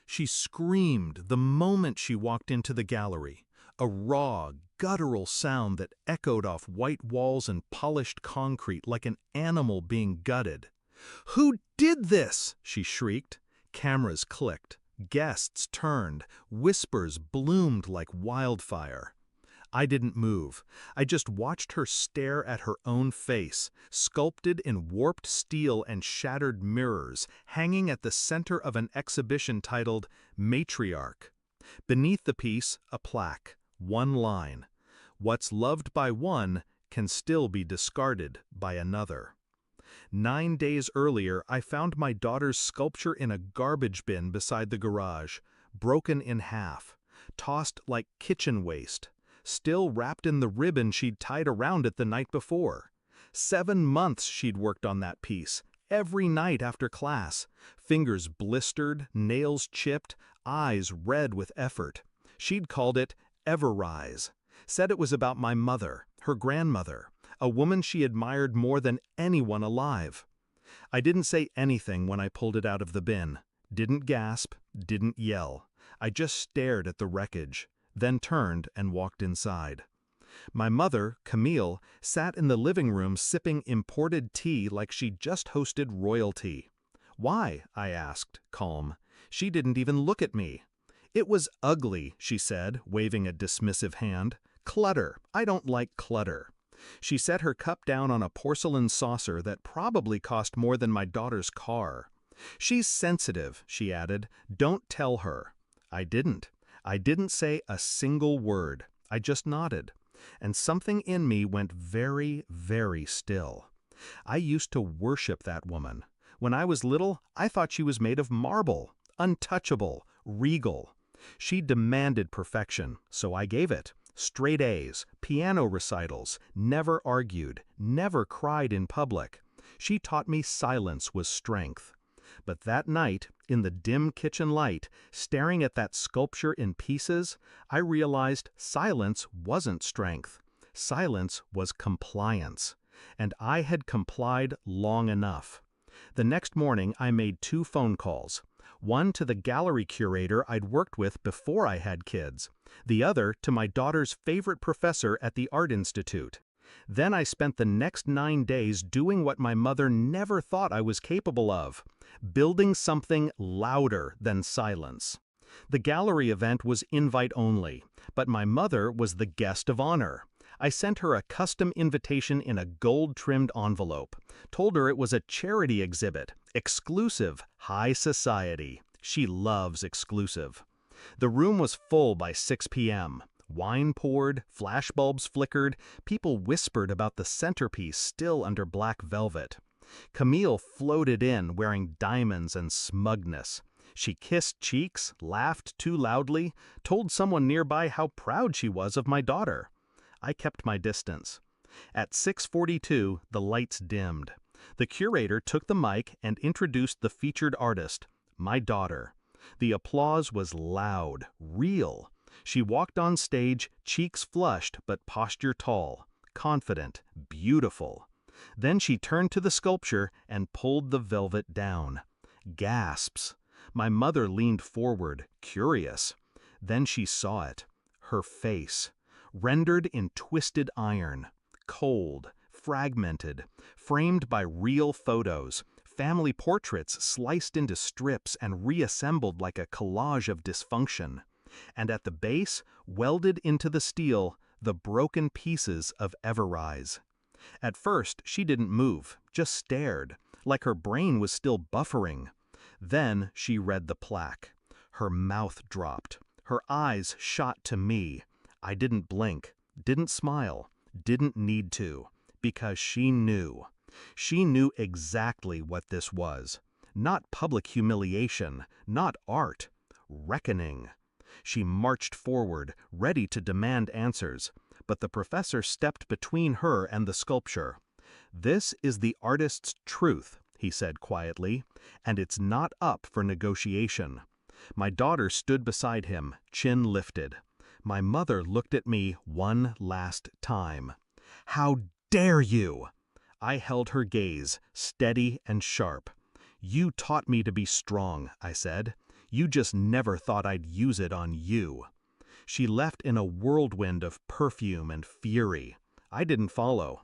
She screamed the moment she walked into the gallery, a raw, guttural sound that echoed off white walls and polished concrete like an animal being gutted. "Who did this?" she shrieked. Cameras clicked. Guests turned. Whispers bloomed like wildfire. I didn't move. I just watched her stare at her own face, sculpted in warped steel and shattered mirrors, hanging at the center of an exhibition titled Matriarch. Beneath the piece, a plaque, one line: "What's loved by one can still be discarded by another." 9 days earlier, I found my daughter's sculpture in a garbage bin beside the garage, broken in half, tossed like kitchen waste, still wrapped in the ribbon she'd tied around it the night before. 7 months she'd worked on that piece, every night after class, fingers blistered, nails chipped, eyes red with effort. She'd called it Everrise, said it was about my mother, her grandmother, a woman she admired more than anyone alive. I didn't say anything when I pulled it out of the bin, didn't gasp, didn't yell. I just stared at the wreckage, then turned and walked inside. My mother, Camille, sat in the living room sipping imported tea like she'd just hosted royalty. "Why?" I asked, calm. She didn't even look at me. "It was ugly," she said, waving a dismissive hand. "Clutter. I don't like clutter." She set her cup down on a porcelain saucer that probably cost more than my daughter's car. "She's sensitive," she added. "Don't tell her." I didn't. I didn't say a single word. I just nodded. And something in me went very, very still. I used to worship that woman. When I was little, I thought she was made of marble, untouchable, regal. She demanded perfection, so I gave it. Straight A's, piano recitals, never argued, never cried in public. She taught me silence was strength. But that night, in the dim kitchen light, staring at that sculpture in pieces, I realized silence wasn't strength. Silence was compliance. And I had complied long enough. The next morning, I made 2 phone calls. One to the gallery curator I'd worked with before I had kids. The other to my daughter's favorite professor at the Art Institute. Then I spent the next 9 days doing what my mother never thought I was capable of, building something louder than silence. The gallery event was invite only, but my mother was the guest of honor. I sent her a custom invitation in a gold-trimmed envelope, told her it was a charity exhibit, exclusive, high society. She loves exclusive. The room was full by 6 p.m. Wine poured, flashbulbs flickered, people whispered about the centerpiece still under black velvet. Camille floated in wearing diamonds and smugness. She kissed cheeks, laughed too loudly, told someone nearby how proud she was of my daughter. I kept my distance. At 6:42, the lights dimmed. The curator took the mic and introduced the featured artist, my daughter. The applause was loud, real. She walked on stage, cheeks flushed but posture tall, confident, beautiful. Then she turned to the sculpture and pulled the velvet down. Gasps. My mother leaned forward, curious. Then she saw it. Her face. Rendered in twisted iron. Cold, fragmented, framed by real photos. Family portraits sliced into strips and reassembled like a collage of dysfunction. And at the base, welded into the steel, the broken pieces of Everrise. At first, she didn't move, just stared, like her brain was still buffering. Then she read the plaque. Her mouth dropped. Her eyes shot to me. I didn't blink, didn't smile, didn't need to, because she knew. She knew exactly what this was. Not public humiliation, not art. Reckoning. She marched forward, ready to demand answers, but the professor stepped between her and the sculpture. "This is the artist's truth," he said quietly, "and it's not up for negotiation." My daughter stood beside him, chin lifted. My mother looked at me one last time. "How dare you!" I held her gaze, steady and sharp. "You taught me to be strong," I said. You just never thought I'd use it on you." She left in a whirlwind of perfume and fury. I didn't follow.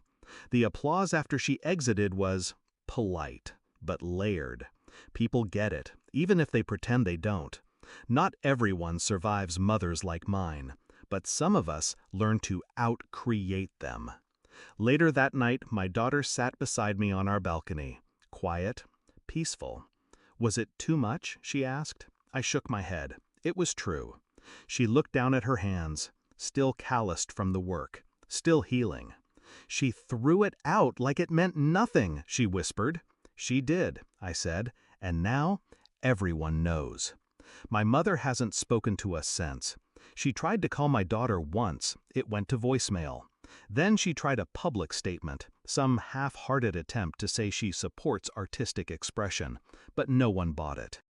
The applause after she exited was polite, but layered. People get it, even if they pretend they don't. Not everyone survives mothers like mine, but some of us learn to out-create them. Later that night, my daughter sat beside me on our balcony, quiet, peaceful. "Was it too much?" she asked. I shook my head. It was true. She looked down at her hands, still calloused from the work, still healing. "She threw it out like it meant nothing," she whispered. "She did," I said, "and now everyone knows." My mother hasn't spoken to us since. She tried to call my daughter once. It went to voicemail. Then she tried a public statement, some half-hearted attempt to say she supports artistic expression, but no one bought it.